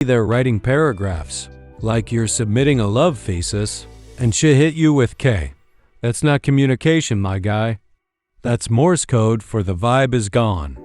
there writing paragraphs, like you're submitting a love thesis, and she hit you with K. That's not communication, my guy. That's Morse code for the vibe is gone.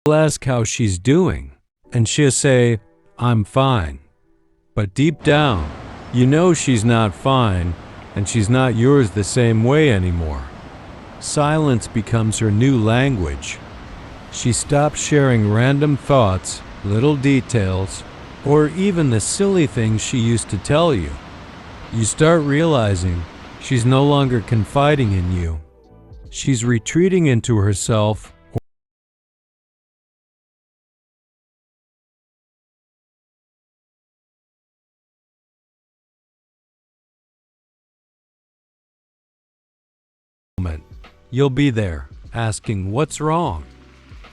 You'll ask how she's doing, and she'll say, I'm fine. But deep down, you know she's not fine, and she's not yours the same way anymore. Silence becomes her new language. She stops sharing random thoughts, little details, or even the silly things she used to tell you. You start realizing she's no longer confiding in you. She's retreating into herself. You'll be there, asking what's wrong,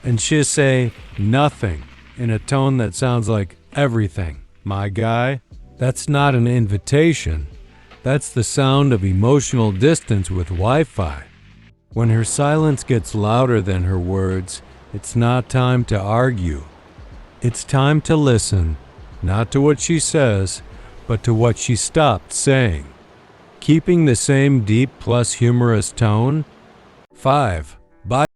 and she'll say nothing in a tone that sounds like everything. My guy, that's not an invitation. That's the sound of emotional distance with Wi-Fi. When her silence gets louder than her words, it's not time to argue. It's time to listen, not to what she says, but to what she stopped saying. Keeping the same deep plus humorous tone. 5. Bye.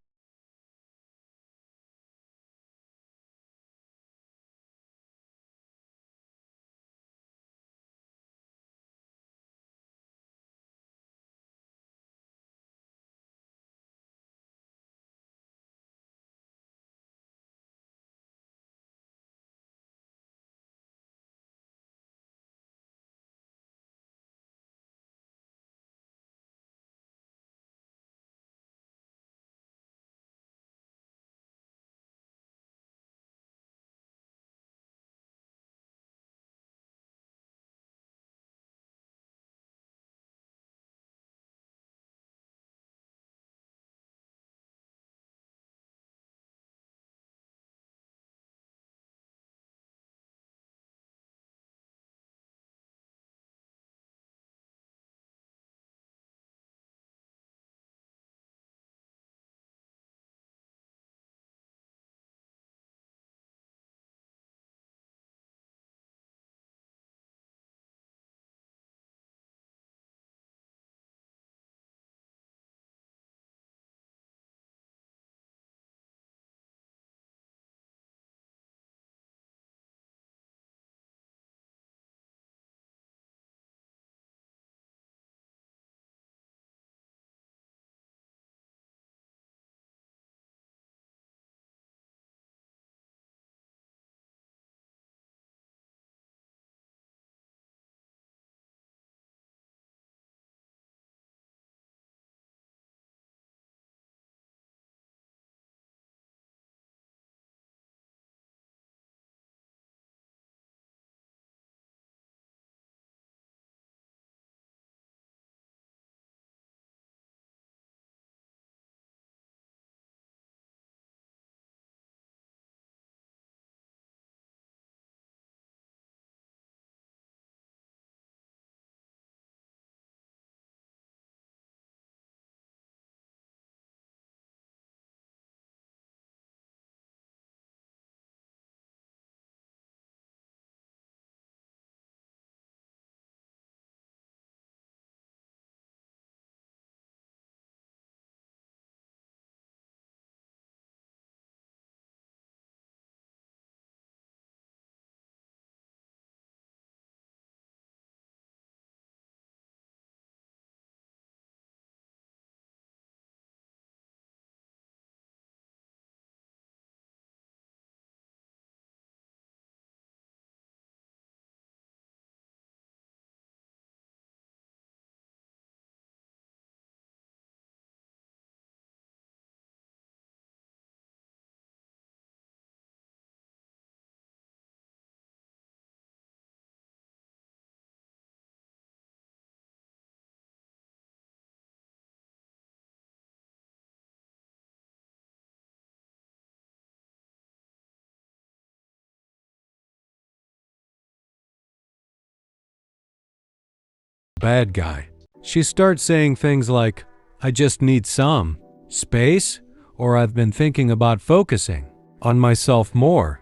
Bad guy. She starts saying things like, I just need some space, or I've been thinking about focusing on myself more.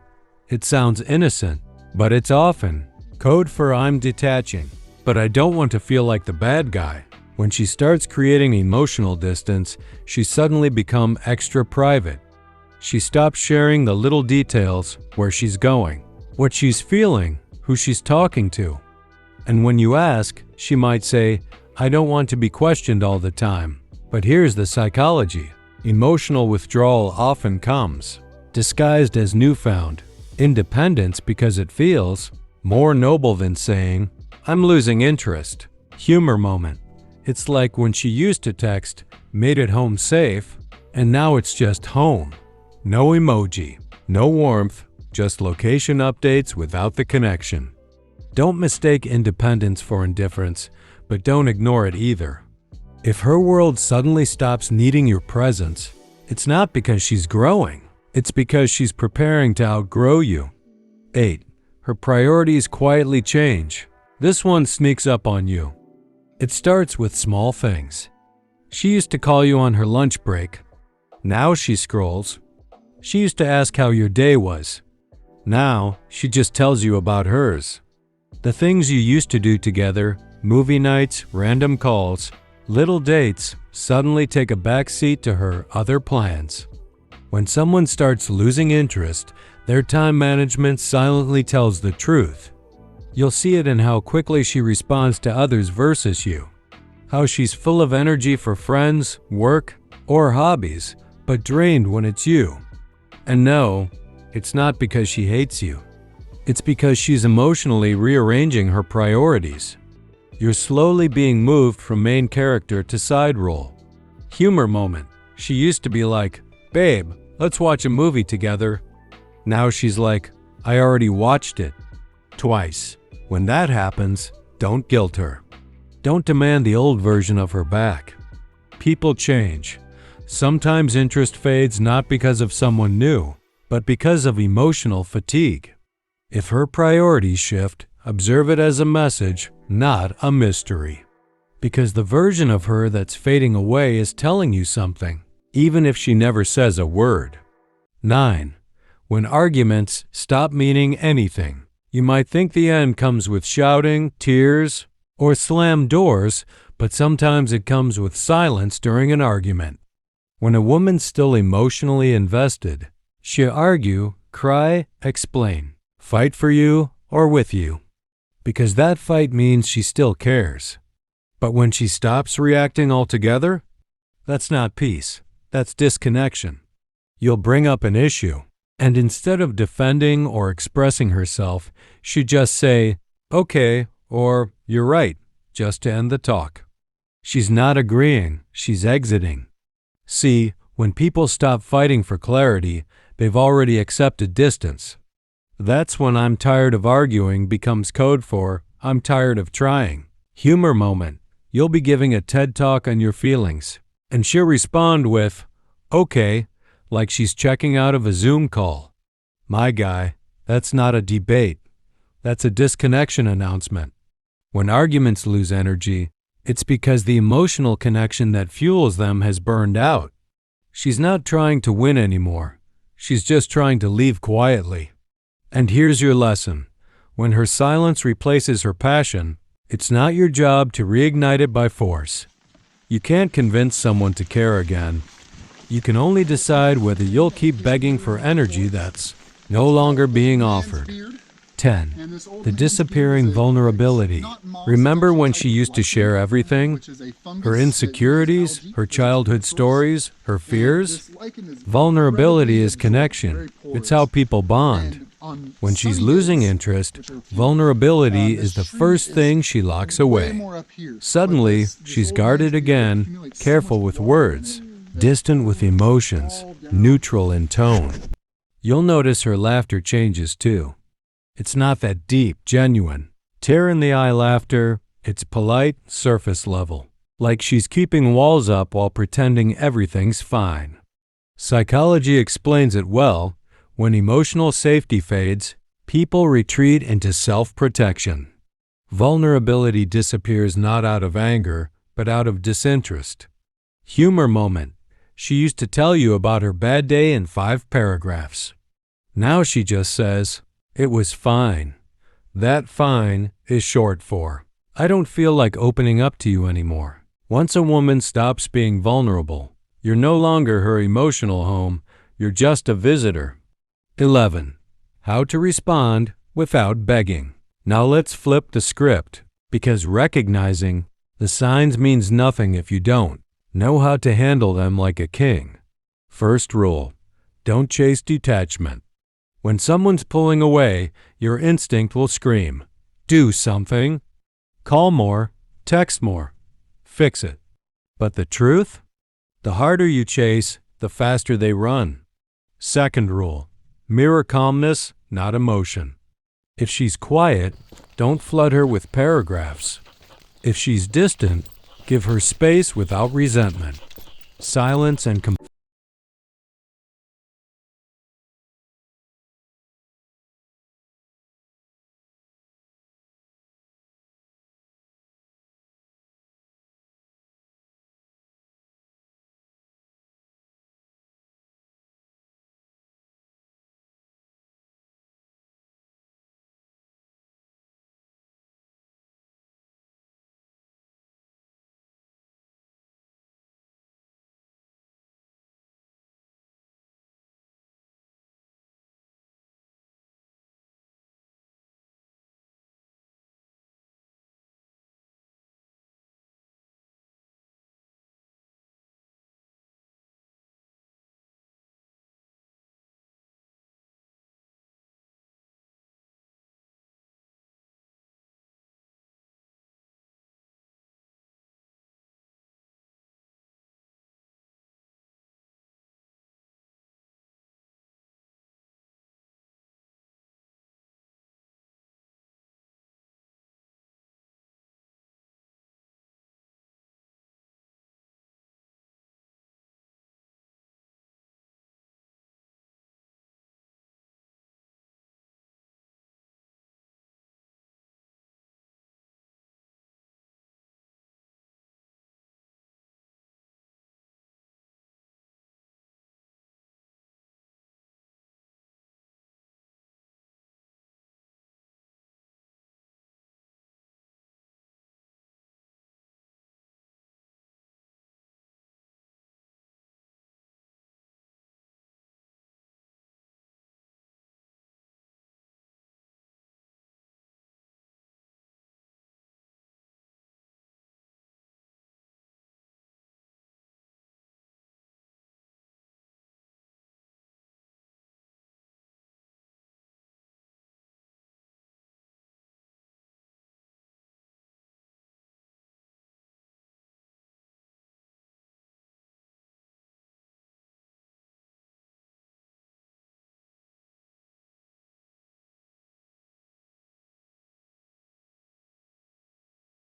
It sounds innocent, but it's often code for I'm detaching, but I don't want to feel like the bad guy. When she starts creating emotional distance, she suddenly becomes extra private. She stops sharing the little details, where she's going, what she's feeling, who she's talking to. And when you ask, she might say, I don't want to be questioned all the time. But here's the psychology. Emotional withdrawal often comes disguised as newfound independence because it feels more noble than saying, I'm losing interest. Humor moment. It's like when she used to text, made it home safe, and now it's just home. No emoji, no warmth, just location updates without the connection. Don't mistake independence for indifference, but don't ignore it either. If her world suddenly stops needing your presence, it's not because she's growing. It's because she's preparing to outgrow you. 8. Her priorities quietly change. This one sneaks up on you. It starts with small things. She used to call you on her lunch break. Now she scrolls. She used to ask how your day was. Now she just tells you about hers. The things you used to do together, movie nights, random calls, little dates, suddenly take a back seat to her other plans. When someone starts losing interest, their time management silently tells the truth. You'll see it in how quickly she responds to others versus you. How she's full of energy for friends, work, or hobbies, but drained when it's you. And no, it's not because she hates you. It's because she's emotionally rearranging her priorities. You're slowly being moved from main character to side role. Humor moment. She used to be like, babe, let's watch a movie together. Now she's like, I already watched it. Twice. When that happens, don't guilt her. Don't demand the old version of her back. People change. Sometimes interest fades not because of someone new, but because of emotional fatigue. If her priorities shift, observe it as a message, not a mystery. Because the version of her that's fading away is telling you something, even if she never says a word. 9. When arguments stop meaning anything. You might think the end comes with shouting, tears, or slammed doors, but sometimes it comes with silence during an argument. When a woman's still emotionally invested, she'll argue, cry, explain, fight for you or with you, because that fight means she still cares. But when she stops reacting altogether, that's not peace, that's disconnection. You'll bring up an issue, and instead of defending or expressing herself, she'd just say, okay, or you're right, just to end the talk. She's not agreeing, she's exiting. See, when people stop fighting for clarity, they've already accepted distance. That's when I'm tired of arguing becomes code for I'm tired of trying. Humor moment. You'll be giving a TED Talk on your feelings, and she'll respond with, okay, like she's checking out of a Zoom call. My guy, that's not a debate. That's a disconnection announcement. When arguments lose energy, it's because the emotional connection that fuels them has burned out. She's not trying to win anymore. She's just trying to leave quietly. And here's your lesson. When her silence replaces her passion, it's not your job to reignite it by force. You can't convince someone to care again. You can only decide whether you'll keep begging for energy that's no longer being offered. 10. The disappearing vulnerability. Remember when she used to share everything? Her insecurities, her childhood stories, her fears? Vulnerability is connection. It's how people bond. When she's losing interest, vulnerability is the first thing she locks away. Suddenly, she's guarded again, careful with words, distant with emotions, neutral in tone. You'll notice her laughter changes too. It's not that deep, genuine, tear-in-the-eye laughter. It's polite, surface level, like she's keeping walls up while pretending everything's fine. Psychology explains it well. When emotional safety fades, people retreat into self-protection. Vulnerability disappears not out of anger, but out of disinterest. Humor moment. She used to tell you about her bad day in 5 paragraphs. Now she just says, "It was fine." That fine is short for, "I don't feel like opening up to you anymore." Once a woman stops being vulnerable, you're no longer her emotional home, you're just a visitor. 11. How to respond without begging. Now let's flip the script, because recognizing the signs means nothing if you don't know how to handle them like a king. First rule, don't chase detachment. When someone's pulling away, your instinct will scream, "Do something." Call more, text more, fix it. But the truth? The harder you chase, the faster they run. Second rule, mirror calmness, not emotion. If she's quiet, don't flood her with paragraphs. If she's distant, give her space without resentment. Silence and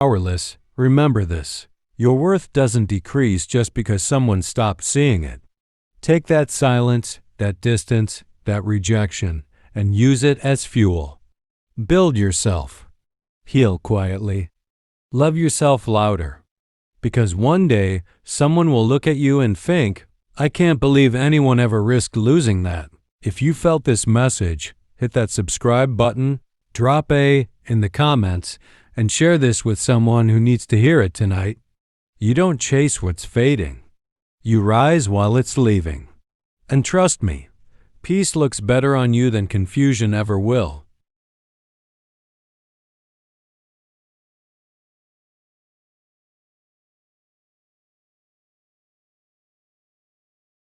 powerless, remember this. Your worth doesn't decrease just because someone stopped seeing it. Take that silence, that distance, that rejection, and use it as fuel. Build yourself. Heal quietly. Love yourself louder. Because one day, someone will look at you and think, "I can't believe anyone ever risked losing that." If you felt this message, hit that subscribe button, drop a in the comments, and share this with someone who needs to hear it tonight. You don't chase what's fading. You rise while it's leaving. And trust me, peace looks better on you than confusion ever will.